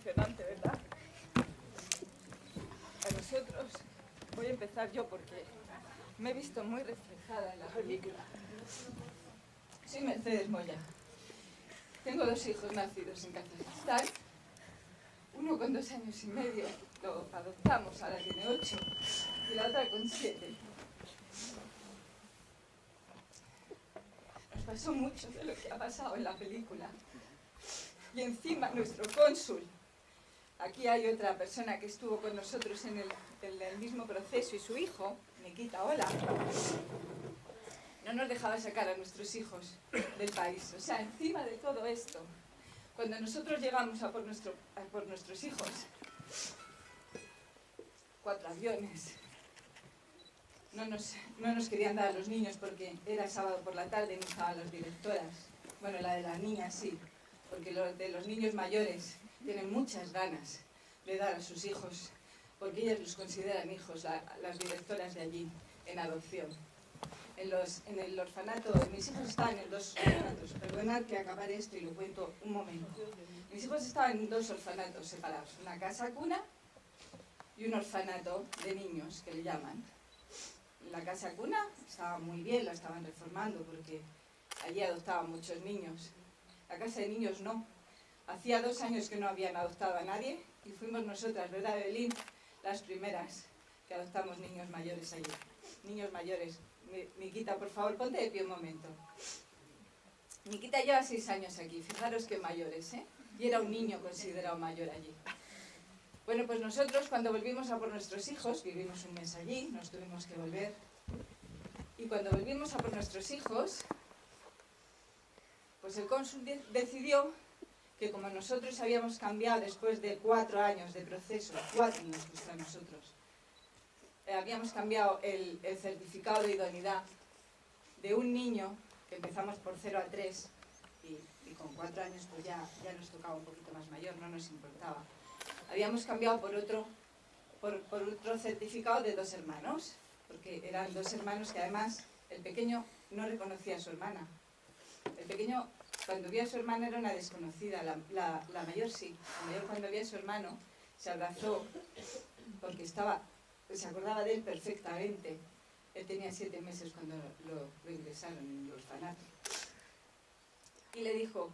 emocionante, ¿verdad? A nosotros, voy a empezar yo porque me he visto muy reflejada en la película. Soy Mercedes Moya. Tengo 2 hijos nacidos en Kazajistán. Uno con 2 años y medio, lo adoptamos, ahora tiene 8, y la otra con 7. Nos pasó mucho de lo que ha pasado en la película. Y encima nuestro cónsul, aquí hay otra persona que estuvo con nosotros en el mismo proceso, y su hijo, Nikita, hola, no nos dejaba sacar a nuestros hijos del país. O sea, encima de todo esto, cuando nosotros llegamos a por nuestros hijos, 4 aviones, no nos querían dar a los niños porque era sábado por la tarde y no estaban las directoras. Bueno, la de las niñas sí, porque los de los niños mayores tienen muchas ganas de dar a sus hijos, porque ellas los consideran hijos, las directoras de allí, en adopción. En el orfanato, mis hijos estaban en 2 orfanatos, perdonad que acabaré esto y lo cuento un momento. Mis hijos estaban en 2 orfanatos separados, una casa cuna y un orfanato de niños, que le llaman. La casa cuna estaba muy bien, la estaban reformando porque allí adoptaban muchos niños. La casa de niños no. Hacía 2 años que no habían adoptado a nadie y fuimos nosotras, ¿verdad, Evelyn? Las primeras que adoptamos niños mayores allí. Niños mayores. Nikita, por favor, ponte de pie un momento. Nikita lleva 6 años aquí, fijaros qué mayores, ¿eh? Y era un niño considerado mayor allí. Bueno, pues nosotros cuando volvimos a por nuestros hijos, vivimos un mes allí, nos tuvimos que volver. Y cuando volvimos a por nuestros hijos, pues el cónsul decidió que como nosotros habíamos cambiado después de 4 años de proceso, 4 años para nosotros, habíamos cambiado el certificado de idoneidad de un niño, que empezamos por 0 a 3, y con 4 años pues ya nos tocaba un poquito más mayor, no nos importaba. Habíamos cambiado por otro certificado de 2 hermanos, porque eran 2 hermanos que además el pequeño no reconocía a su hermana. El pequeño, cuando vio a su hermana, era una desconocida, la mayor sí. La mayor, cuando vio a su hermano, se abrazó porque se acordaba de él perfectamente. Él tenía 7 meses cuando lo ingresaron en el orfanato. Y le dijo: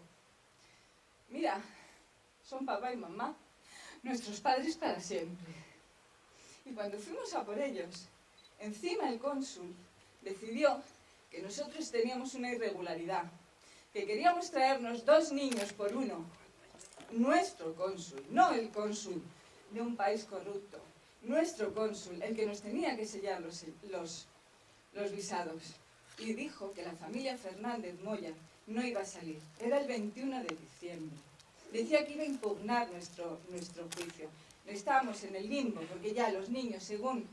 mira, son papá y mamá, nuestros padres para siempre. Y cuando fuimos a por ellos, encima el cónsul decidió que nosotros teníamos una irregularidad, que queríamos traernos 2 niños por uno. Nuestro cónsul, no el cónsul de un país corrupto, nuestro cónsul, el que nos tenía que sellar los visados. Y dijo que la familia Fernández Moya no iba a salir. Era el 21 de diciembre. Decía que iba a impugnar nuestro juicio. Estábamos en el limbo, porque ya los niños, según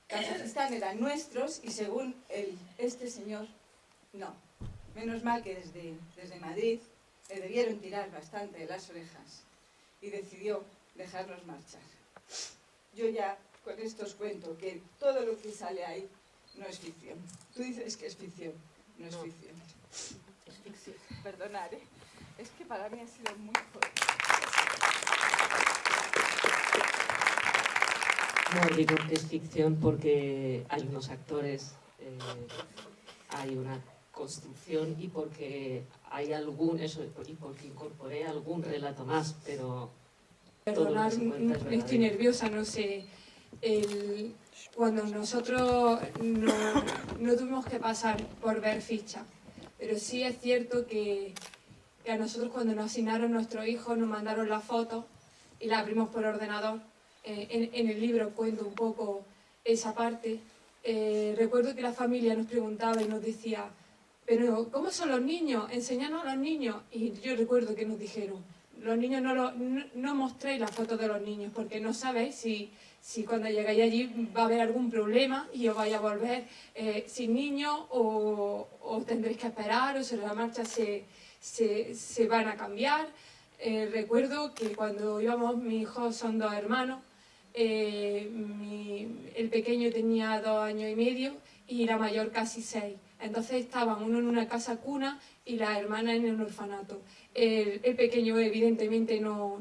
Kazajistán, eran nuestros, y según este señor, no. Menos mal que desde Madrid le debieron tirar bastante de las orejas y decidió dejarnos marchar. Yo ya con esto os cuento que todo lo que sale ahí no es ficción. Tú dices que es ficción, no es ficción. Es ficción. Perdonad, es que para mí ha sido muy fuerte. No, digo que es ficción porque hay unos actores, hay una construcción y porque hay y porque incorporé algún relato más, pero Perdonad, estoy nerviosa, no sé. Cuando nosotros no tuvimos que pasar por ver ficha, pero sí es cierto que a nosotros cuando nos asignaron nuestros hijos nos mandaron la foto y la abrimos por ordenador. En el libro cuento un poco esa parte. Recuerdo que la familia nos preguntaba y nos decía: pero ¿cómo son los niños? Enseñanos a los niños. Y yo recuerdo que nos dijeron: los niños no mostréis las fotos de los niños porque no sabéis si cuando llegáis allí va a haber algún problema y os vais a volver sin niños o tendréis que esperar o sobre la marcha se van a cambiar. Recuerdo que cuando íbamos, mis hijos son 2 hermanos, el pequeño tenía 2 años y medio y la mayor casi 6. Entonces estaban uno en una casa cuna y la hermana en un orfanato. El pequeño evidentemente no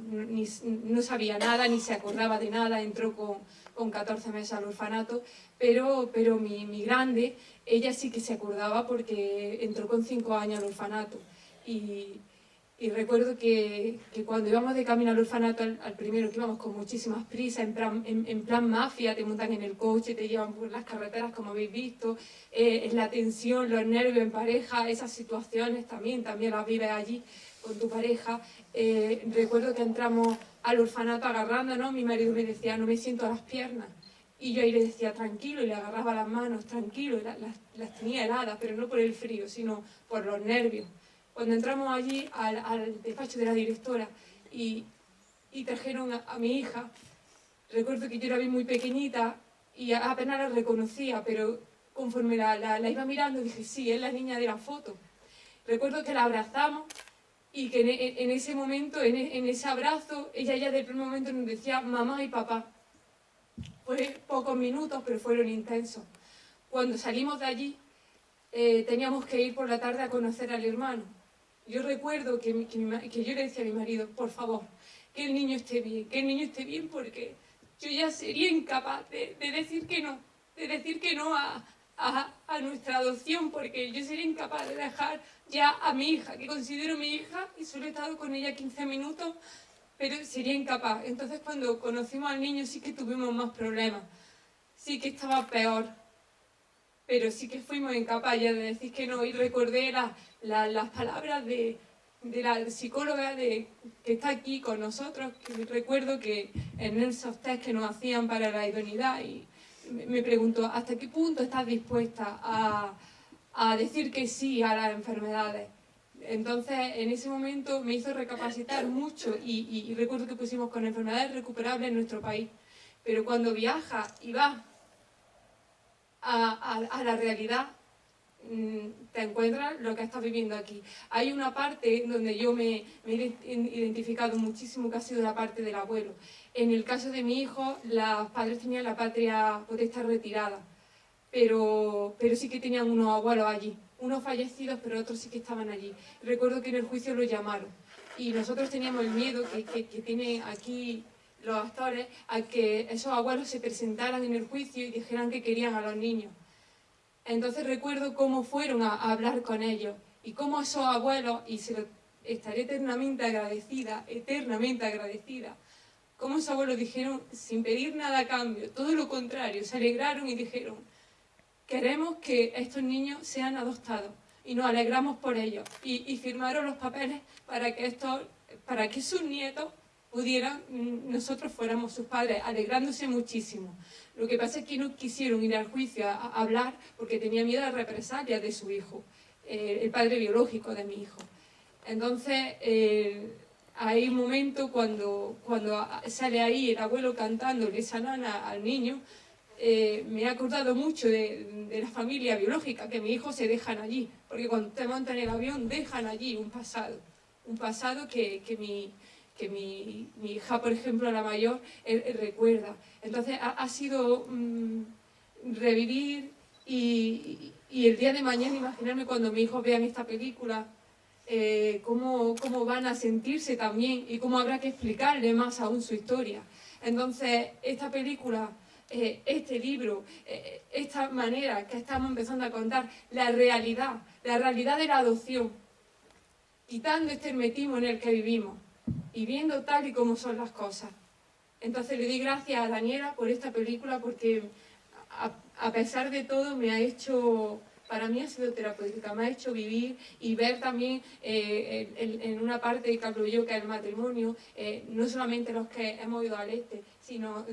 sabía nada, ni se acordaba de nada, entró con 14 meses al orfanato, pero mi grande, ella sí que se acordaba porque entró con 5 años al orfanato. Y recuerdo que cuando íbamos de camino al orfanato, al primero, que íbamos con muchísimas prisas, en plan mafia, te montan en el coche, te llevan por las carreteras, como habéis visto, la tensión, los nervios en pareja, esas situaciones también las vives allí con tu pareja. Recuerdo que entramos al orfanato agarrándonos, mi marido me decía, no me siento las piernas. Y yo ahí le decía, tranquilo, y le agarraba las manos, tranquilo, y las tenía heladas, pero no por el frío, sino por los nervios. Cuando entramos allí al despacho de la directora y trajeron a mi hija, recuerdo que yo la vi muy pequeñita y apenas la reconocía, pero conforme la iba mirando dije, sí, es la niña de la foto. Recuerdo que la abrazamos y que en ese momento, en ese abrazo, ella ya desde el primer momento nos decía mamá y papá. Fue pocos minutos, pero fueron intensos. Cuando salimos de allí, teníamos que ir por la tarde a conocer al hermano. Yo recuerdo que yo le decía a mi marido, por favor, que el niño esté bien, porque yo ya sería incapaz de decir que no a nuestra adopción, porque yo sería incapaz de dejar ya a mi hija, que considero mi hija, y solo he estado con ella 15 minutos, pero sería incapaz. Entonces cuando conocimos al niño sí que tuvimos más problemas, sí que estaba peor, pero sí que fuimos incapaces de decir que no. Y recordé las palabras de la psicóloga que está aquí con nosotros, que recuerdo que en esos test que nos hacían para la idoneidad, y me preguntó, ¿hasta qué punto estás dispuesta a decir que sí a las enfermedades? Entonces, en ese momento me hizo recapacitar mucho y recuerdo que pusimos con enfermedades recuperables en nuestro país. Pero cuando viajas y vas a la realidad, te encuentras lo que estás viviendo aquí. Hay una parte donde yo me he identificado muchísimo, que ha sido la parte del abuelo. En el caso de mi hijo, los padres tenían la patria potestad retirada, pero sí que tenían unos abuelos allí, unos fallecidos, pero otros sí que estaban allí. Recuerdo que en el juicio lo llamaron y nosotros teníamos el miedo que tienen aquí los actores a que esos abuelos se presentaran en el juicio y dijeran que querían a los niños. Entonces recuerdo cómo fueron a hablar con ellos y cómo esos abuelos, y estaré eternamente agradecida, cómo esos abuelos dijeron sin pedir nada a cambio, todo lo contrario, se alegraron y dijeron, queremos que estos niños sean adoptados y nos alegramos por ellos, y firmaron los papeles para que sus nietos pudieran, nosotros fuéramos sus padres, alegrándose muchísimo. Lo que pasa es que no quisieron ir al juicio a hablar porque tenía miedo a represalias de su hijo, el padre biológico de mi hijo. Entonces, hay un momento cuando sale ahí el abuelo cantándole esa nana al niño, me he acordado mucho de la familia biológica, que mis hijos se dejan allí, porque cuando te montan en el avión dejan allí un pasado que mi hija, por ejemplo, la mayor, recuerda. Entonces ha sido revivir y el día de mañana imaginarme cuando mis hijos vean esta película, cómo van a sentirse también y cómo habrá que explicarle más aún su historia. Entonces, esta película, este libro, esta manera que estamos empezando a contar, la realidad de la adopción, quitando este hermetismo en el que vivimos y viendo tal y como son las cosas. Entonces le doy gracias a Daniela por esta película, porque a pesar de todo para mí ha sido terapéutica, me ha hecho vivir y ver también en una parte que hablo yo, que es el matrimonio, no solamente los que hemos ido al este, sino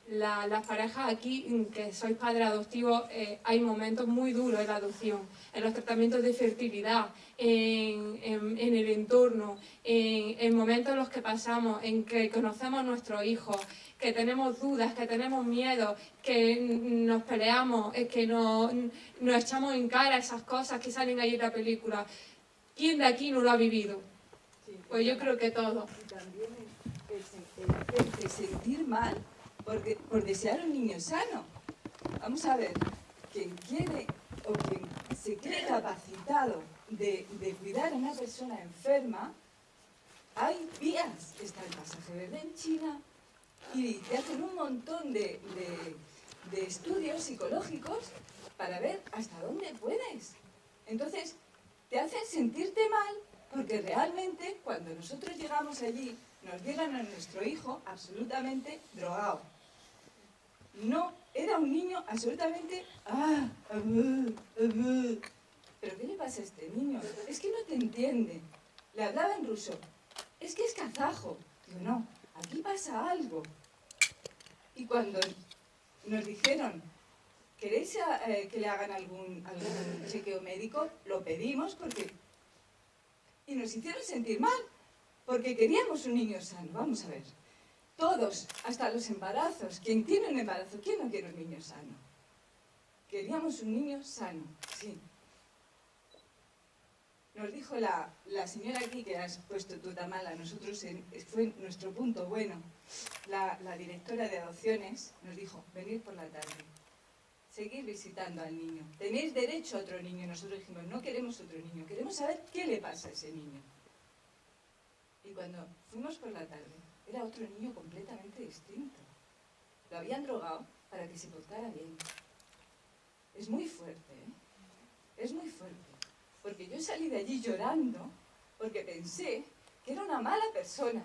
las parejas aquí que sois padres adoptivos, hay momentos muy duros en la adopción, en los tratamientos de fertilidad, en el entorno, en momentos en los que pasamos, en que conocemos a nuestros hijos, que tenemos dudas, que tenemos miedo, que nos peleamos, que nos echamos en cara esas cosas que salen ahí en la película. ¿Quién de aquí no lo ha vivido? Pues yo creo que todos. Y también el sentir mal por desear un niño sano. Vamos a ver, quien quiere o quien se se cree capacitado de cuidar a una persona enferma, hay vías. Está el pasaje verde en China y te hacen un montón de estudios psicológicos para ver hasta dónde puedes. Entonces, te hacen sentirte mal porque realmente cuando nosotros llegamos allí nos dieron a nuestro hijo absolutamente drogado. No, era un niño absolutamente... ¿Pero qué le pasa a este niño? Es que no te entiende. Le hablaba en ruso. Es que es kazajo. Digo, no, aquí pasa algo. Y cuando nos dijeron, ¿queréis que le hagan algún chequeo médico? Lo pedimos porque... Y nos hicieron sentir mal, porque queríamos un niño sano. Vamos a ver. Todos, hasta los embarazos. Quien tiene un embarazo, ¿quién no quiere un niño sano? Queríamos un niño sano, sí. Nos dijo la señora aquí, que has puesto tú tan mal a nosotros, fue nuestro punto bueno. La directora de adopciones nos dijo, venid por la tarde, seguir visitando al niño. Tenéis derecho a otro niño. Nosotros dijimos, no queremos otro niño, queremos saber qué le pasa a ese niño. Y cuando fuimos por la tarde, era otro niño completamente distinto. Lo habían drogado para que se portara bien. Es muy fuerte, ¿eh? Es muy fuerte. Porque yo salí de allí llorando porque pensé que era una mala persona.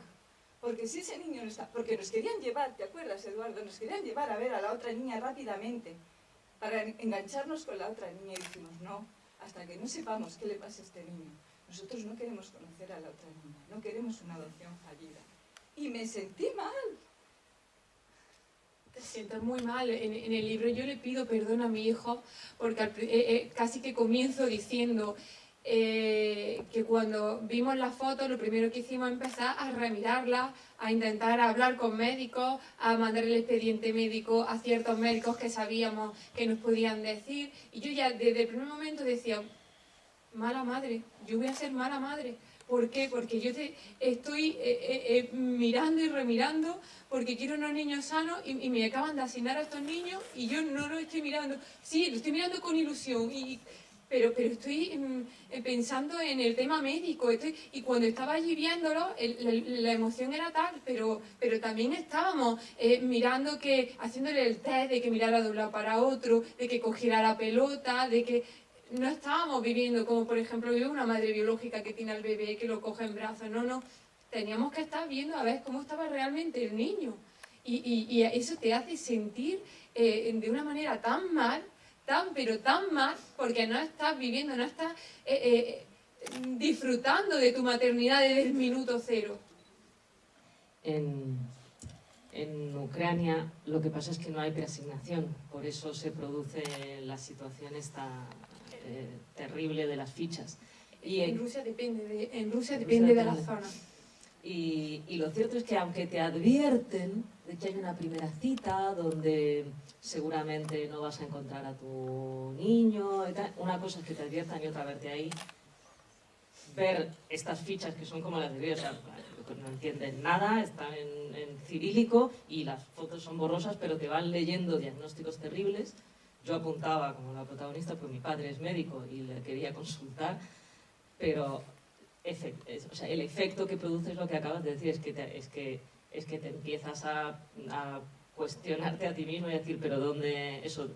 Porque si ese niño no está... Porque nos querían llevar, ¿te acuerdas, Eduardo? Nos querían llevar a ver a la otra niña rápidamente para engancharnos con la otra niña. Y dijimos, no, hasta que no sepamos qué le pasa a este niño. Nosotros no queremos conocer a la otra niña. No queremos una adopción fallida. Y me sentí mal. Te sientes muy mal. En el libro yo le pido perdón a mi hijo porque casi que comienzo diciendo que cuando vimos la foto lo primero que hicimos es empezar a remirarla, a intentar hablar con médicos, a mandar el expediente médico a ciertos médicos que sabíamos que nos podían decir. Y yo ya desde el primer momento decía, mala madre, yo voy a ser mala madre. ¿Por qué? Porque yo estoy mirando y remirando porque quiero unos niños sanos y me acaban de asignar a estos niños y yo no lo estoy mirando. Sí, lo estoy mirando con ilusión, pero estoy pensando en el tema médico. Y cuando estaba allí viéndolo, la emoción era tal, pero también estábamos mirando haciéndole el test de que mirara de un lado para otro, de que cogiera la pelota, de que... No estábamos viviendo como, por ejemplo, vive una madre biológica que tiene al bebé, que lo coge en brazos. No. Teníamos que estar viendo a ver cómo estaba realmente el niño. Y eso te hace sentir de una manera tan mal, pero tan mal, porque no estás viviendo, no estás disfrutando de tu maternidad desde el minuto cero. En Ucrania lo que pasa es que no hay preasignación, por eso se produce la situación esta terrible de las fichas. Y en Rusia depende de la zona. Y lo cierto es que aunque te advierten de que hay una primera cita donde seguramente no vas a encontrar a tu niño y tal, una cosa es que te adviertan y otra verte ahí, ver estas fichas que son como las de Dios, o sea, no entienden nada, están en cirílico y las fotos son borrosas, pero te van leyendo diagnósticos terribles. Yo apuntaba como la protagonista, pues mi padre es médico y le quería consultar, pero o sea, el efecto que produce es lo que acabas de decir, es que te empiezas a cuestionarte a ti mismo y a decir, pero ¿dónde eso?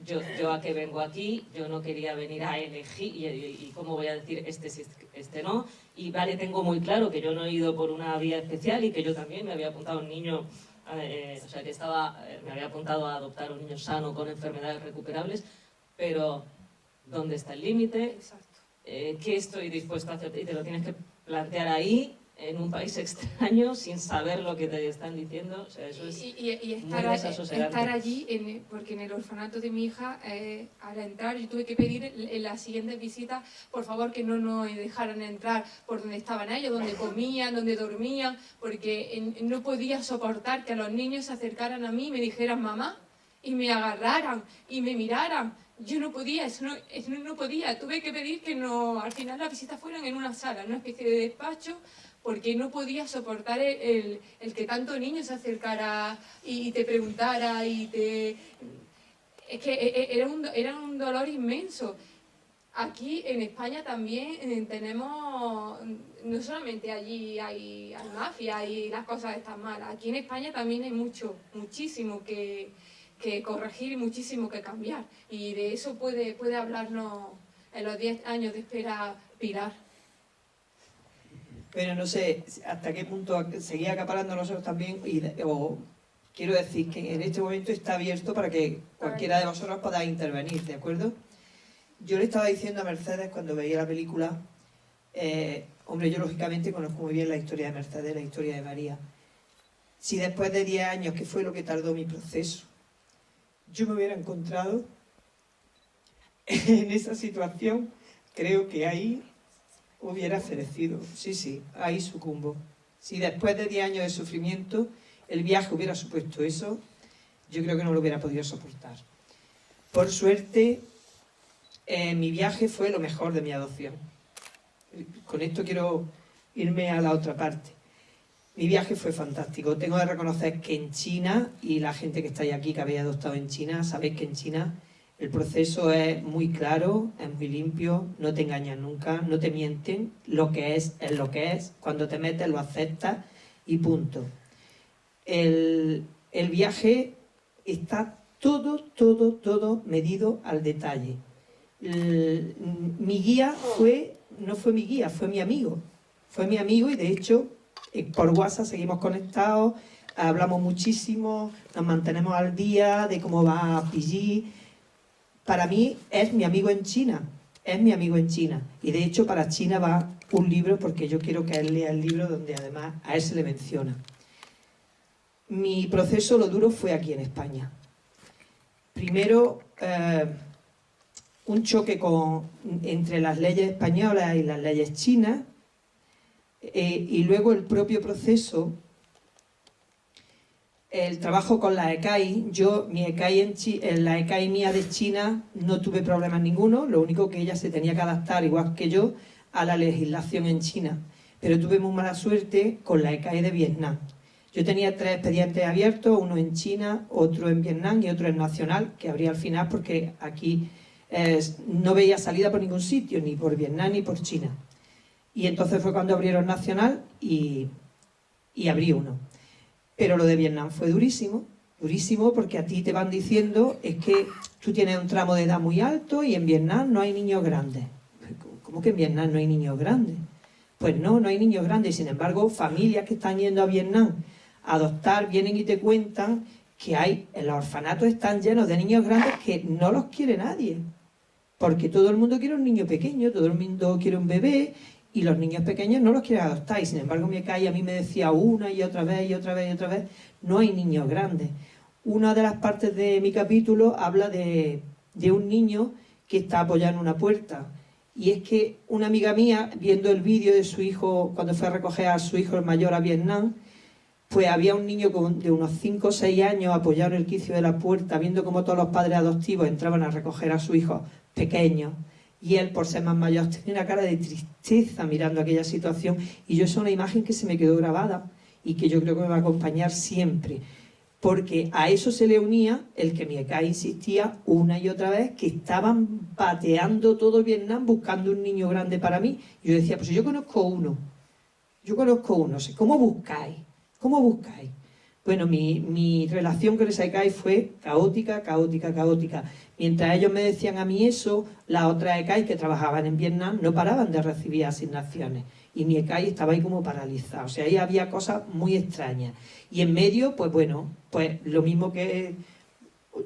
Yo a qué vengo aquí, yo no quería venir a elegir y cómo voy a decir este sí, este no, y vale, tengo muy claro que yo no he ido por una vía especial y que yo también me había apuntado a un niño, o sea que me había apuntado a adoptar a un niño sano con enfermedades recuperables, pero ¿dónde está el límite? ¿Qué estoy dispuesto a hacer? Y te lo tienes que plantear ahí, en un país extraño, sin saber lo que te están diciendo. O sea, eso es estar allí, porque en el orfanato de mi hija, al entrar, yo tuve que pedir en las siguientes visitas, por favor, que no nos dejaran entrar por donde estaban ellos, donde comían, donde dormían, porque no podía soportar que a los niños se acercaran a mí y me dijeran mamá, y me agarraran, y me miraran. Yo no podía, eso no podía. Tuve que pedir que al final las visitas fueran en una sala, en una especie de despacho, porque no podía soportar el que tanto niño se acercara y te preguntara es que era un dolor inmenso. aquí en España también tenemos, no solamente allí hay mafia y las cosas están malas, aquí en España también hay muchísimo que corregir y muchísimo que cambiar. Y de eso puede hablarnos en los 10 años de espera Pilar. Pero no sé hasta qué punto seguía acaparando nosotros también, o quiero decir que en este momento está abierto para que cualquiera de vosotros pueda intervenir, ¿de acuerdo? Yo le estaba diciendo a Mercedes cuando veía la película, hombre, yo lógicamente conozco muy bien la historia de Mercedes, la historia de María. Si después de 10 años, que fue lo que tardó mi proceso, yo me hubiera encontrado en esa situación, creo que ahí hubiera fallecido. Sí, ahí sucumbo. Si después de 10 años de sufrimiento el viaje hubiera supuesto eso, yo creo que no lo hubiera podido soportar. Por suerte, mi viaje fue lo mejor de mi adopción. Con esto quiero irme a la otra parte. Mi viaje fue fantástico. Tengo que reconocer que en China, y la gente que estáis aquí que habéis adoptado en China, sabéis que en China el proceso es muy claro, es muy limpio, no te engañan nunca, no te mienten, lo que es lo que es, cuando te metes lo aceptas y punto. El viaje está todo medido al detalle. Mi guía no fue mi guía, fue mi amigo. Fue mi amigo y de hecho por WhatsApp seguimos conectados, hablamos muchísimo, nos mantenemos al día de cómo va PG. Para mí es mi amigo en China, y de hecho para China va un libro porque yo quiero que él lea el libro donde además a él se le menciona. Mi proceso, lo duro, fue aquí en España. Primero, un choque entre las leyes españolas y las leyes chinas, y luego el propio proceso, el trabajo con la ECAI. La ECAI mía de China no tuve problemas ninguno, lo único que ella se tenía que adaptar, igual que yo, a la legislación en China. Pero tuve muy mala suerte con la ECAI de Vietnam. Yo tenía 3 expedientes abiertos, uno en China, otro en Vietnam y otro en Nacional, que abrí al final porque aquí no veía salida por ningún sitio, ni por Vietnam ni por China. Y entonces fue cuando abrieron Nacional y abrí uno. Pero lo de Vietnam fue durísimo porque a ti te van diciendo es que tú tienes un tramo de edad muy alto y en Vietnam no hay niños grandes. ¿Cómo que en Vietnam no hay niños grandes? Pues no hay niños grandes. Sin embargo, familias que están yendo a Vietnam a adoptar vienen y te cuentan que en los orfanatos están llenos de niños grandes que no los quiere nadie. Porque todo el mundo quiere un niño pequeño, todo el mundo quiere un bebé, y los niños pequeños no los quieren adoptar. Y sin embargo, mi ECAI a mí me decía una y otra vez, no hay niños grandes. Una de las partes de mi capítulo habla de un niño que está apoyado en una puerta. Y es que una amiga mía, viendo el vídeo de su hijo, cuando fue a recoger a su hijo el mayor a Vietnam, pues había un niño de unos 5 o 6 años apoyado en el quicio de la puerta, viendo cómo todos los padres adoptivos entraban a recoger a su hijo pequeño. Y él, por ser más mayor, tenía una cara de tristeza mirando aquella situación. Y yo, es una imagen que se me quedó grabada y que yo creo que me va a acompañar siempre. Porque a eso se le unía el que mi ECAI insistía una y otra vez que estaban pateando todo Vietnam buscando un niño grande para mí. Y yo decía, pues yo conozco uno, ¿cómo buscáis? Bueno, mi relación con esa ECAI fue caótica. Mientras ellos me decían a mí eso, las otras ECAI que trabajaban en Vietnam no paraban de recibir asignaciones. Y mi ECAI estaba ahí como paralizada. O sea, ahí había cosas muy extrañas. Y en medio, pues bueno, pues lo mismo que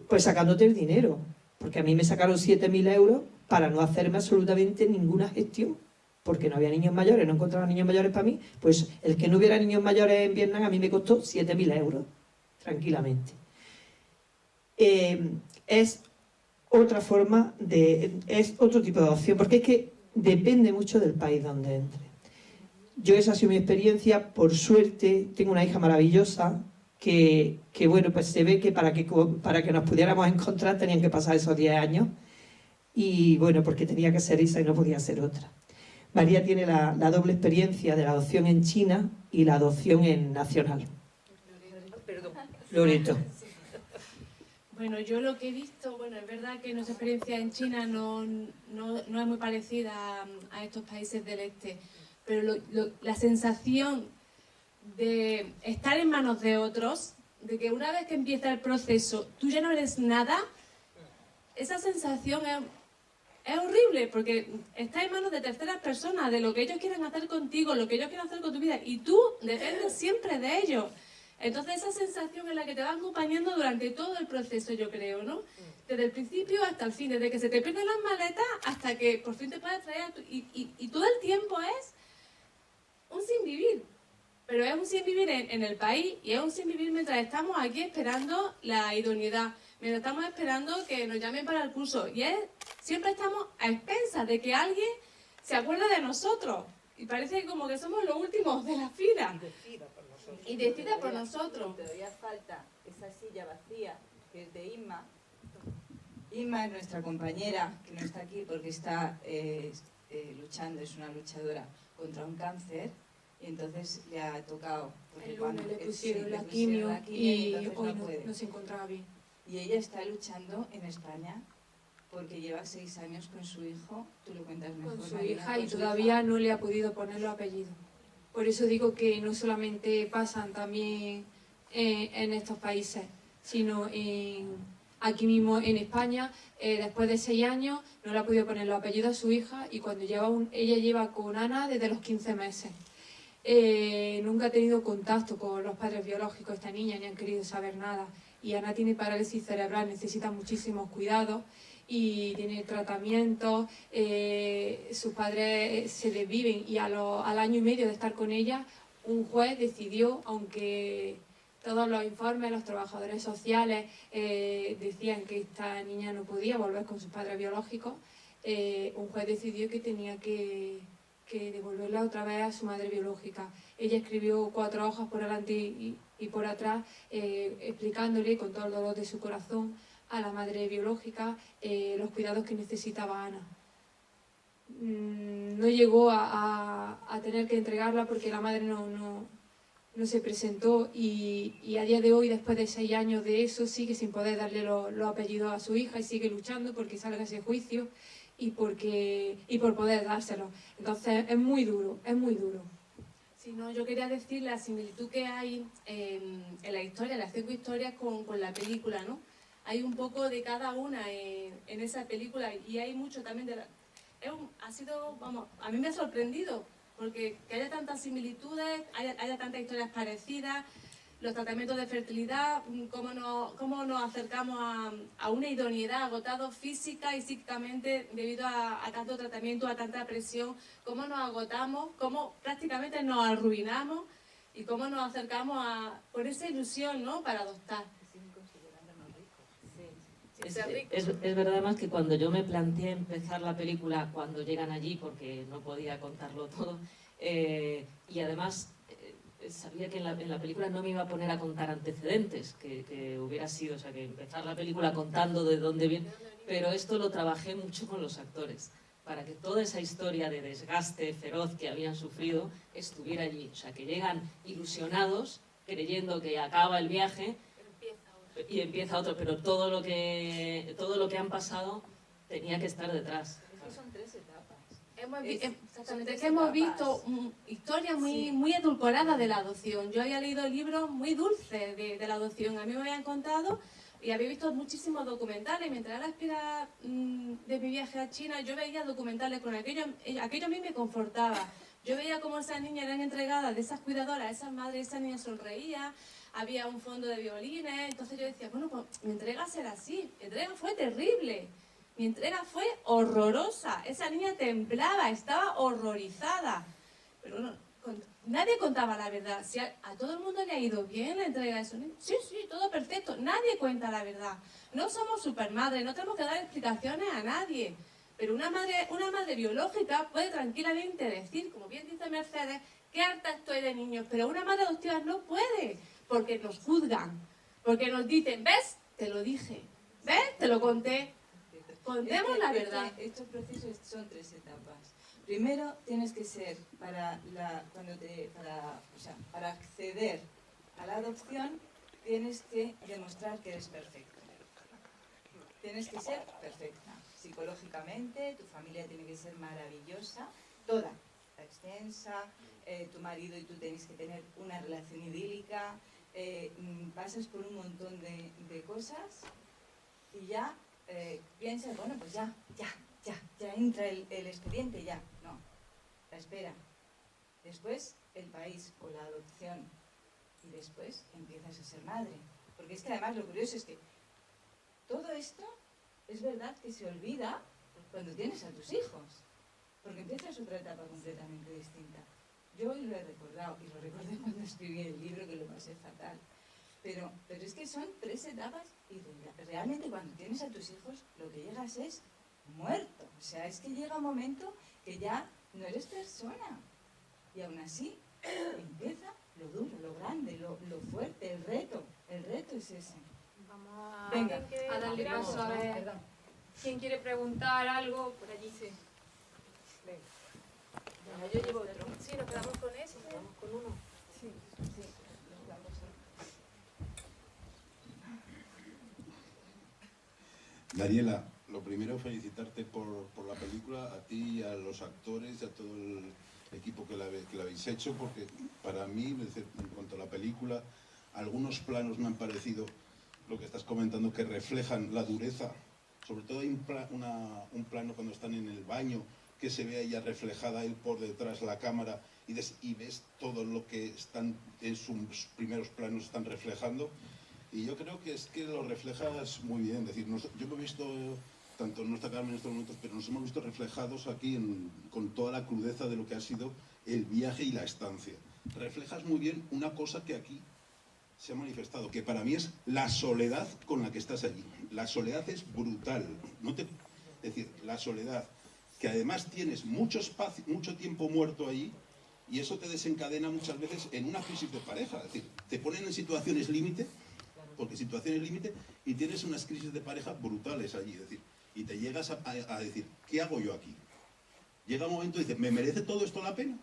pues sacándote el dinero. Porque a mí me sacaron 7.000 euros para no hacerme absolutamente ninguna gestión. Porque no había niños mayores, no encontraba niños mayores para mí. Pues el que no hubiera niños mayores en Vietnam a mí me costó 7.000 euros, tranquilamente. Es otra forma es otro tipo de adopción, porque es que depende mucho del país donde entre. Esa ha sido mi experiencia. Por suerte tengo una hija maravillosa que bueno, pues se ve que para que nos pudiéramos encontrar tenían que pasar esos 10 años, y bueno, porque tenía que ser esa y no podía ser otra. María tiene la doble experiencia de la adopción en China y la adopción en Nacional. Perdón. Loreto. Bueno, yo lo que he visto, bueno, es verdad que nuestra experiencia en China no es muy parecida a estos países del este, pero la sensación de estar en manos de otros, de que una vez que empieza el proceso tú ya no eres nada, esa sensación es horrible, porque estás en manos de terceras personas, de lo que ellos quieren hacer contigo, lo que ellos quieren hacer con tu vida, y tú dependes siempre de ellos. Entonces esa sensación es la que te va acompañando durante todo el proceso, yo creo, ¿no? Desde el principio hasta el fin, desde que se te pierden las maletas hasta que por fin te puedes traer y todo el tiempo es un sin vivir. Pero es un sin vivir en el país y es un sin vivir mientras estamos aquí esperando la idoneidad, mientras estamos esperando que nos llamen para el curso. Y siempre estamos a expensas de que alguien se acuerde de nosotros. Y parece como que somos los últimos de la fila. Y decida por nosotros. Todavía falta esa silla vacía, que es de Inma. Inma es nuestra compañera, que no está aquí porque está luchando, es una luchadora contra un cáncer. Y entonces le ha tocado, porque El lunes le pusieron sí, la quimio y entonces hoy no puede. no se encontraba bien. Y ella está luchando en España porque lleva 6 años con su hijo, tú lo cuentas mejor. Con su Marina, hija con y su todavía hija. no le ha podido poner los apellidos. Por eso digo que no solamente pasan también en estos países, sino aquí mismo en España, después de 6 años, no le ha podido poner los apellidos a su hija y cuando ella lleva con Ana desde los 15 meses. Nunca ha tenido contacto con los padres biológicos esta niña, ni han querido saber nada. Y Ana tiene parálisis cerebral, necesita muchísimos cuidados y tiene tratamientos. Sus padres se desviven y al año y medio de estar con ella, un juez decidió, aunque todos los informes, los trabajadores sociales decían que esta niña no podía volver con sus padres biológicos, un juez decidió que tenía que devolverla otra vez a su madre biológica. Ella escribió 4 hojas por delante y por atrás explicándole con todo el dolor de su corazón a la madre biológica los cuidados que necesitaba Ana. No llegó a tener que entregarla porque la madre no se presentó y a día de hoy, después de 6 años de eso, sigue sin poder darle los apellidos a su hija y sigue luchando porque salga ese juicio y por poder dárselo. Entonces es muy duro, es muy duro. Sí, no, yo quería decir la similitud que hay en la historia, las 5 historias con la película, ¿no? Hay un poco de cada una en esa película y hay mucho también de a mí me ha sorprendido porque que haya tantas similitudes, haya tantas historias parecidas, los tratamientos de fertilidad, cómo nos acercamos a una idoneidad agotados física y psíquicamente debido a tanto tratamiento, a tanta presión, cómo nos agotamos, cómo prácticamente nos arruinamos y cómo nos acercamos por esa ilusión, ¿no?, para adoptar. Es verdad además que cuando yo me planteé empezar la película, cuando llegan allí, porque no podía contarlo todo, y además sabía que en la película no me iba a poner a contar antecedentes, que hubiera sido, o sea, que empezar la película contando de dónde viene, pero esto lo trabajé mucho con los actores, para que toda esa historia de desgaste feroz que habían sufrido estuviera allí, o sea, que llegan ilusionados, creyendo que acaba el viaje, y empieza otro, pero todo lo que han pasado tenía que estar detrás. Es que son 3 etapas. Hemos visto historias muy edulcoradas de la adopción. Yo había leído libros muy dulces de la adopción. A mí me habían contado y había visto muchísimos documentales. Mientras era la espera de mi viaje a China, yo veía documentales con aquello a mí me confortaba. Yo veía cómo esas niñas eran entregadas de esas cuidadoras, esas madres, esas niñas sonreían. Había un fondo de violines, entonces yo decía, bueno, pues mi entrega será así. Mi entrega fue terrible, mi entrega fue horrorosa. Esa niña temblaba, estaba horrorizada. Pero nadie contaba la verdad. Si a todo el mundo le ha ido bien la entrega de esos niños, sí, todo perfecto. Nadie cuenta la verdad. No somos supermadres, no tenemos que dar explicaciones a nadie. Pero una madre biológica puede tranquilamente decir, como bien dice Mercedes, qué harta estoy de niños. Pero una madre adoptiva no puede. Porque nos juzgan, porque nos dicen, ¿ves? Te lo dije, ¿ves? Te lo conté. Contemos la verdad. Estos procesos son 3 etapas. Primero, tienes que ser, para acceder a la adopción, tienes que demostrar que eres perfecto. tienes que ser perfecta. Psicológicamente, tu familia tiene que ser maravillosa, toda, extensa, tu marido y tú tenéis que tener una relación idílica, pasas por un montón de cosas y ya piensas, bueno, pues ya entra el expediente, ya. No, la espera. Después el país o la adopción y después empiezas a ser madre. Porque es que además lo curioso es que todo esto es verdad que se olvida cuando tienes a tus hijos, porque empiezas otra etapa completamente distinta. Yo hoy lo he recordado, y lo recordé cuando escribí el libro, que lo pasé fatal. Pero es que son 3 etapas y realmente cuando tienes a tus hijos lo que llegas es muerto. O sea, es que llega un momento que ya no eres persona. Y aún así empieza lo duro, lo grande, lo fuerte, el reto. El reto es ese. Vamos a, Venga, a darle paso a ver. Perdón. ¿Quién quiere preguntar algo? Por allí sí. Venga, yo llevo otro. Sí, nos quedamos con ese. Vamos con uno. Sí. Daniela, lo primero felicitarte por la película, a ti y a los actores y a todo el equipo que la habéis hecho, porque para mí, en cuanto a la película, algunos planos me han parecido, lo que estás comentando, que reflejan la dureza. Sobre todo hay un plano cuando están en el baño, que se ve a ella reflejada, él por detrás la cámara, y ves todo lo que están en sus primeros planos están reflejando. Y yo creo que es que lo reflejas muy bien. Es decir, yo me he visto, tanto no está Carmen en estos momentos, pero nos hemos visto reflejados aquí con toda la crudeza de lo que ha sido el viaje y la estancia. Reflejas muy bien una cosa que aquí se ha manifestado, que para mí es la soledad con la que estás allí. La soledad es brutal. Es decir, la soledad, que además tienes mucho espacio, mucho tiempo muerto allí, y eso te desencadena muchas veces en una crisis de pareja. Es decir, te ponen en situaciones límite, porque situaciones límite, y tienes unas crisis de pareja brutales allí, es decir, y te llegas a decir, ¿qué hago yo aquí? Llega un momento y dices, ¿me merece todo esto la pena?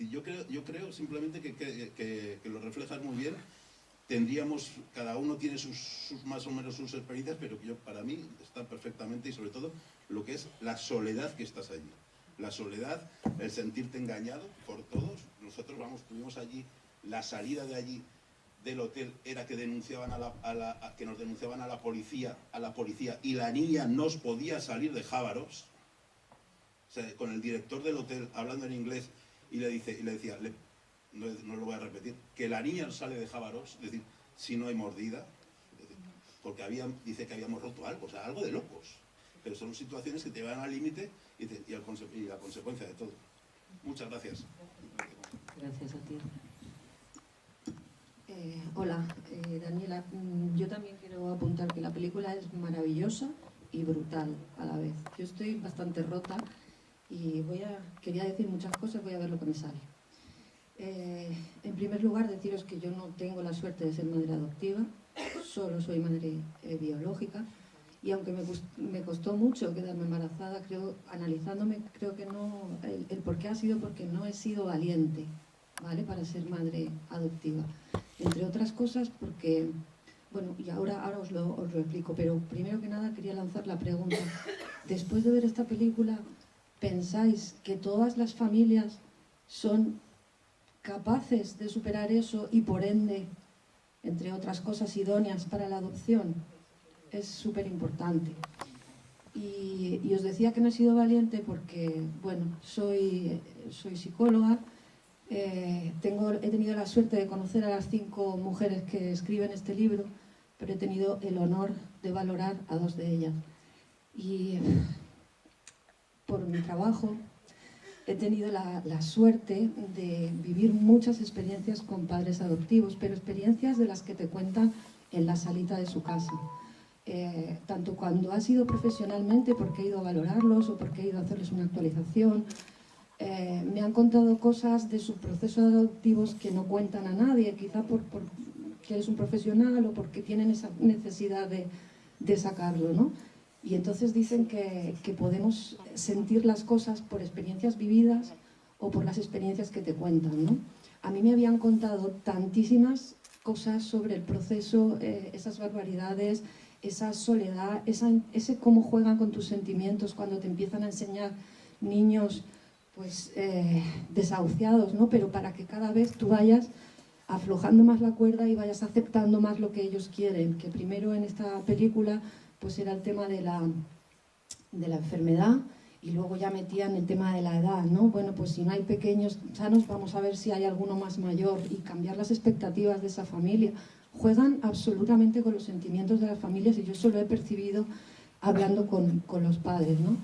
Es decir, yo creo simplemente que lo reflejas muy bien. Cada uno tiene más o menos sus experiencias, pero que para mí está perfectamente, y sobre todo lo que es la soledad que estás allí. La soledad, el sentirte engañado por todos. Nosotros tuvimos allí, la salida de allí del hotel era que que nos denunciaban a la policía, y la niña no podía salir de Jábaros. O sea, con el director del hotel hablando en inglés, y le decía, no lo voy a repetir, que la niña no sale de Jábaros, es decir, si no hay mordida, porque dice que habíamos roto algo, o sea, algo de locos. Pero son situaciones que te llevan al límite y la consecuencia de todo. Muchas gracias. Gracias a ti. Hola, Daniela. Yo también quiero apuntar que la película es maravillosa y brutal a la vez. Yo estoy bastante rota y quería decir muchas cosas, voy a ver lo que me sale. En primer lugar, deciros que yo no tengo la suerte de ser madre adoptiva, solo soy madre biológica, y aunque me costó mucho quedarme embarazada, analizándome, creo que no, el por qué ha sido porque no he sido valiente, ¿vale?, para ser madre adoptiva. Entre otras cosas porque, bueno, y ahora os lo explico, pero primero que nada quería lanzar la pregunta. Después de ver esta película, ¿pensáis que todas las familias son capaces de superar eso y por ende, entre otras cosas, idóneas para la adopción? Es súper importante. Y os decía que no he sido valiente porque, bueno, soy psicóloga. He tenido la suerte de conocer a las 5 mujeres que escriben este libro, pero he tenido el honor de valorar a 2 de ellas. Y por mi trabajo he tenido la suerte de vivir muchas experiencias con padres adoptivos, pero experiencias de las que te cuentan en la salita de su casa. Tanto cuando ha sido profesionalmente, porque he ido a valorarlos o porque he ido a hacerles una actualización, me han contado cosas de sus procesos adoptivos que no cuentan a nadie, quizá porque eres un profesional o porque tienen esa necesidad de sacarlo, ¿no? Y entonces dicen que podemos sentir las cosas por experiencias vividas o por las experiencias que te cuentan, ¿no? A mí me habían contado tantísimas cosas sobre el proceso, esas barbaridades, esa soledad, ese cómo juegan con tus sentimientos cuando te empiezan a enseñar niños pues desahuciados, ¿no? Pero para que cada vez tú vayas aflojando más la cuerda y vayas aceptando más lo que ellos quieren, que primero en esta película pues era el tema de la enfermedad y luego ya metían el tema de la edad, ¿no? Bueno, pues si no hay pequeños sanos, vamos a ver si hay alguno más mayor y cambiar las expectativas de esa familia. Juegan absolutamente con los sentimientos de las familias y yo eso lo he percibido hablando con los padres, ¿no?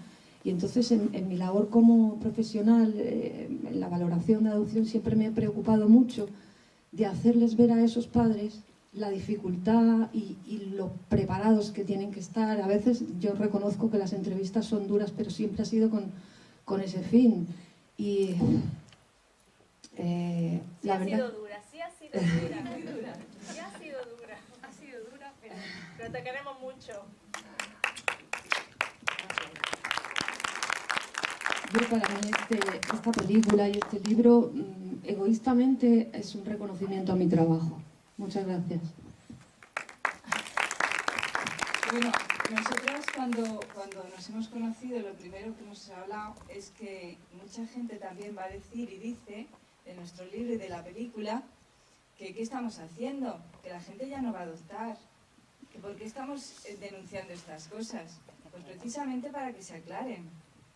Y entonces en mi labor como profesional, en la valoración de adopción, siempre me he preocupado mucho de hacerles ver a esos padres la dificultad y lo preparados que tienen que estar. A veces yo reconozco que las entrevistas son duras, pero siempre ha sido con ese fin. Y sí, la ha verdad... sido dura, sí ha sido dura, sí ha sido dura, pero te queremos mucho. Yo para mí esta película y este libro, egoístamente, es un reconocimiento a mi trabajo. Muchas gracias. Bueno, nosotros cuando nos hemos conocido, lo primero que hemos hablado es que mucha gente también va a decir y dice en nuestro libro y de la película que qué estamos haciendo, que la gente ya no va a adoptar, que por qué estamos denunciando estas cosas. Pues precisamente para que se aclaren,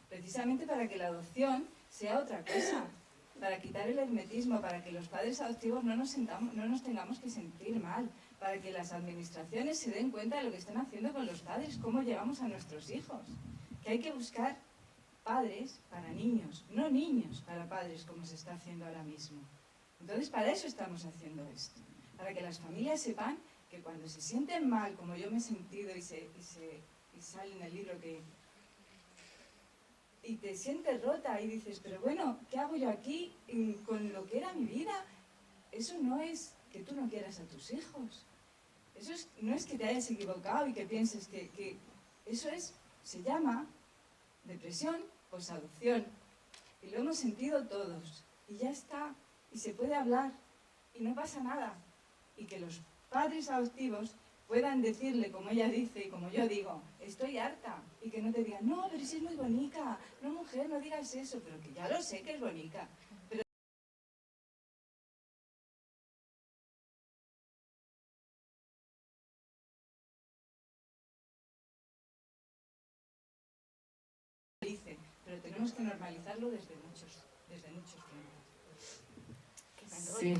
precisamente para que la adopción sea otra cosa, para quitar el hermetismo, para que los padres adoptivos no nos tengamos que sentir mal, para que las administraciones se den cuenta de lo que están haciendo con los padres, cómo llegamos a nuestros hijos, que hay que buscar padres para niños, no niños para padres como se está haciendo ahora mismo. Entonces para eso estamos haciendo esto, para que las familias sepan que cuando se sienten mal, como yo me he sentido y sale en el libro y te sientes rota y dices, pero bueno, ¿qué hago yo aquí con lo que era mi vida? Eso no es que tú no quieras a tus hijos. Eso no es que te hayas equivocado y que pienses que eso se llama depresión posadopción. Y lo hemos sentido todos. Y ya está. Y se puede hablar. Y no pasa nada. Y que los padres adoptivos puedan decirle, como ella dice y como yo digo, estoy harta. Y que no te digan, no, pero si es muy bonita. No, mujer, no digas eso. Pero que ya lo sé que es bonita. Pero tenemos que normalizarlo desde muchos tiempos. Sí,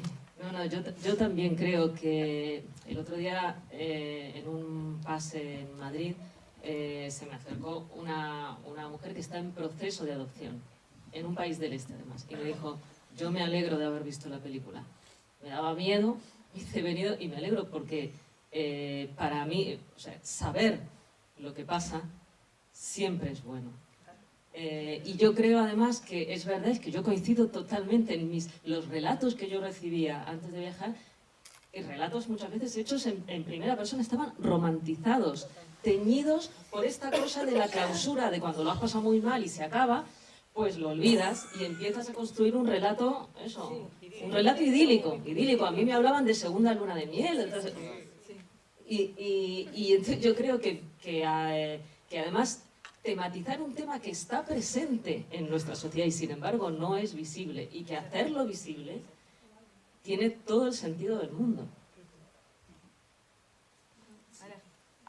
yo también creo que el otro día en un pase en Madrid se me acercó una mujer que está en proceso de adopción, en un país del este además, y me dijo, yo me alegro de haber visto la película. Me daba miedo, he venido y me alegro porque para mí, o sea, saber lo que pasa siempre es bueno. Y yo creo además que es verdad, es que yo coincido totalmente en los relatos que yo recibía antes de viajar, relatos muchas veces hechos en primera persona, estaban romantizados, teñidos por esta cosa de la clausura, de cuando lo has pasado muy mal y se acaba, pues lo olvidas y empiezas a construir un relato, un relato idílico. A mí me hablaban de segunda luna de miel, entonces, y entonces yo creo que además tematizar un tema que está presente en nuestra sociedad y sin embargo no es visible, y que hacerlo visible tiene todo el sentido del mundo.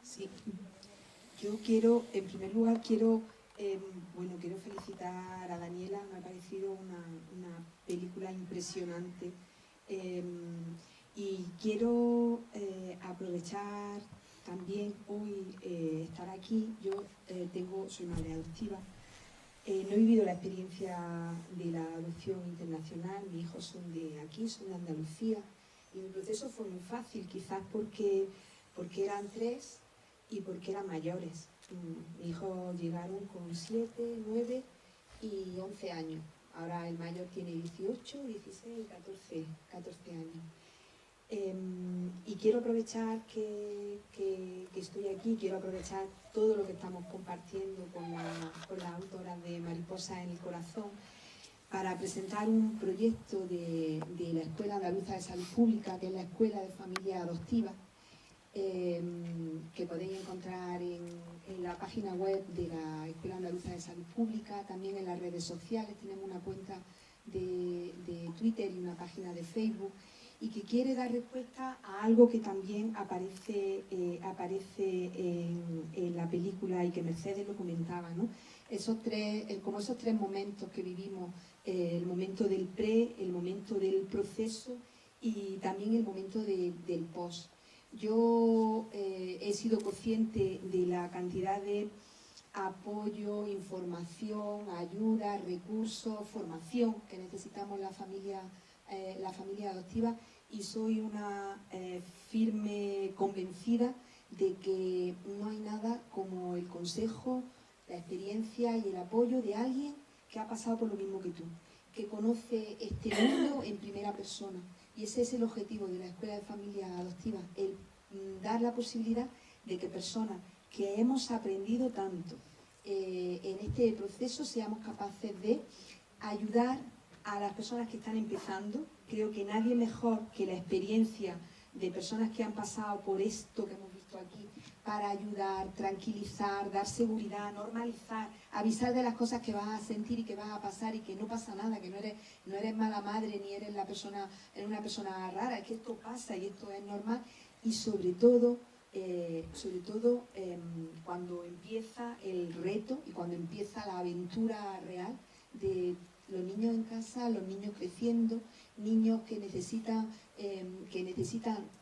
Sí, yo quiero, en primer lugar, quiero felicitar a Daniela, me ha parecido una película impresionante y quiero aprovechar también hoy estar aquí. Yo soy madre adoptiva, no he vivido la experiencia de la adopción internacional, mis hijos son de aquí, son de Andalucía, y mi proceso fue muy fácil, quizás porque eran 3 y porque eran mayores. Mis hijos llegaron con 7, 9 y 11 años. Ahora el mayor tiene 18, 16, 14 años. Y quiero aprovechar que estoy aquí, quiero aprovechar todo lo que estamos compartiendo con las autoras de Mariposa en el Corazón para presentar un proyecto de la Escuela Andaluza de Salud Pública, que es la Escuela de Familias Adoptivas, que podéis encontrar en la página web de la Escuela Andaluza de Salud Pública, también en las redes sociales. Tenemos una cuenta de Twitter y una página de Facebook, y que quiere dar respuesta a algo que también aparece en la película y que Mercedes lo comentaba, ¿no? Como esos tres momentos que vivimos, el momento del pre, el momento del proceso y también el momento del post. Yo he sido consciente de la cantidad de apoyo, información, ayuda, recursos, formación que necesitamos la familia adoptiva, y soy una firme convencida de que no hay nada como el consejo, la experiencia y el apoyo de alguien que ha pasado por lo mismo que tú, que conoce este mundo en primera persona. Y ese es el objetivo de la Escuela de Familia Adoptiva, el dar la posibilidad de que personas que hemos aprendido tanto en este proceso seamos capaces de ayudar a las personas que están empezando. Creo que nadie mejor que la experiencia de personas que han pasado por esto que hemos visto aquí para ayudar, tranquilizar, dar seguridad, normalizar, avisar de las cosas que vas a sentir y que vas a pasar y que no pasa nada, que no eres mala madre ni eres una persona rara, es que esto pasa y esto es normal. Y sobre todo cuando empieza el reto y cuando empieza la aventura real de los niños en casa, los niños creciendo, niños que necesitan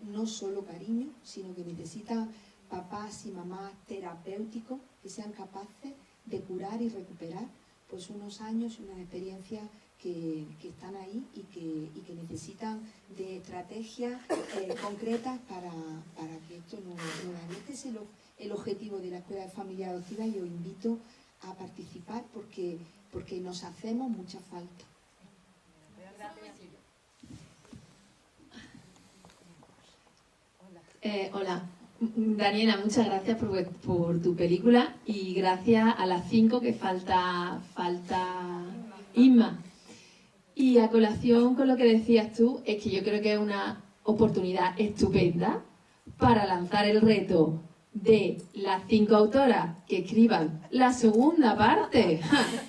no solo cariño, sino que necesitan papás y mamás terapéuticos que sean capaces de curar y recuperar pues unos años y unas experiencias que están ahí y que necesitan de estrategias concretas para que esto no dañe. Este es el objetivo de la Escuela de Familia Adoptiva, y os invito a participar porque nos hacemos mucha falta. Hola, Daniela, muchas gracias por tu película, y gracias a las 5 que falta Inma. Y a colación con lo que decías tú, es que yo creo que es una oportunidad estupenda para lanzar el reto de las 5 autoras que escriban la segunda parte.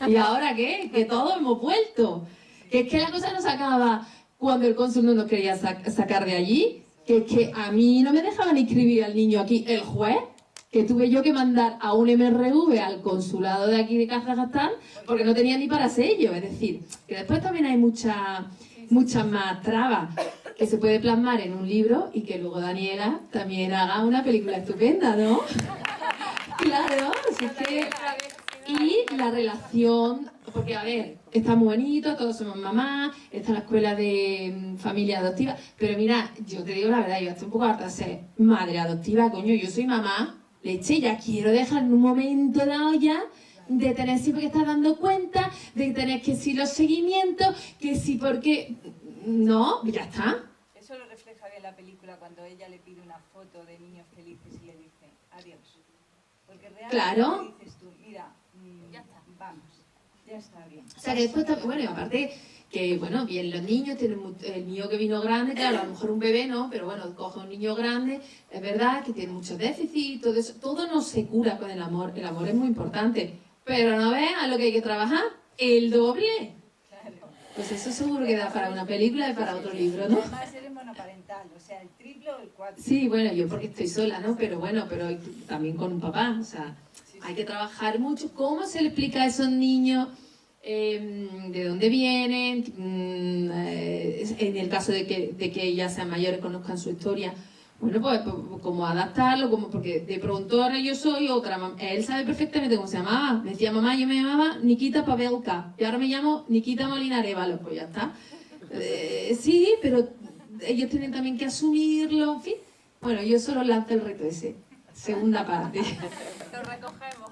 ¿Y ahora qué? Que todos hemos vuelto. Que es que la cosa no se acaba cuando el cónsul no nos quería sacar de allí. Que es que a mí no me dejaban inscribir al niño aquí el juez, que tuve yo que mandar a un MRV al consulado de aquí de Kazajstán porque no tenía ni para sello. Es decir, que después también hay muchas más trabas que se puede plasmar en un libro, y que luego Daniela también haga una película estupenda, ¿no? Claro, así que... Y la relación, porque a ver, está muy bonito, todos somos mamás, está la escuela de familia adoptiva, pero mira, yo te digo la verdad, yo estoy un poco harta de ser madre adoptiva, coño, yo soy mamá, leche, ya quiero dejar en un momento dado ya de tener siempre que estar dando cuenta, de tener que si los seguimientos, que si porque... No, ya está. Eso lo refleja bien la película cuando ella le pide una foto de niños felices y le dice adiós. Porque realmente claro. Dices tú, mira, ya está, vamos, ya está bien. O sea, que después, bueno, y aparte que, bueno, bien, los niños tienen el mío que vino grande, claro, a lo mejor un bebé no, pero bueno, coge un niño grande, es verdad que tiene muchos déficits, todo eso, todo no se cura con el amor es muy importante, pero no ves a lo que hay que trabajar, el doble. Pues eso seguro que da para una película y para otro libro, ¿no? Además eres monoparental, o sea, el triple o el cuádruple. Sí, bueno, yo porque estoy sola, ¿no? Pero bueno, pero también con un papá, o sea, hay que trabajar mucho. ¿Cómo se le explica a esos niños de dónde vienen? En el caso de que ya sean mayores, conozcan su historia. Bueno, pues cómo adaptarlo, porque de pronto ahora yo soy otra mamá. Él sabe perfectamente cómo se llamaba. Me decía, mamá, yo me llamaba Nikita Pavelka y ahora me llamo Nikita Molina Arévalo. Pues ya está. Sí, pero ellos tienen también que asumirlo, en fin. Bueno, yo solo lanzo el reto ese. Segunda parte. Lo recogemos.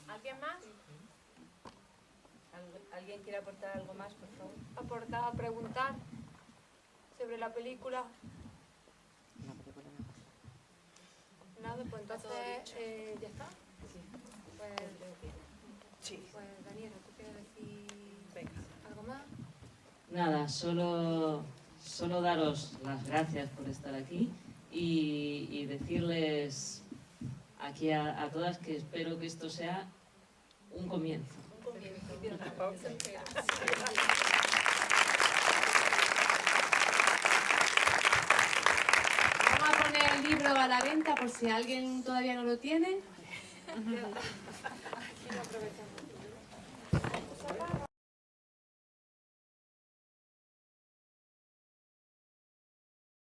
¿Alguien más? ¿Alguien quiere aportar algo más, por favor? Aportar, preguntar sobre la película. Nada, pues entonces ya está. Pues Daniela, ¿tú qué? decir algo más? Nada, solo daros las gracias por estar aquí y decirles aquí a todas que espero que esto sea un comienzo. Vamos a poner el libro a la venta por si alguien todavía no lo tiene.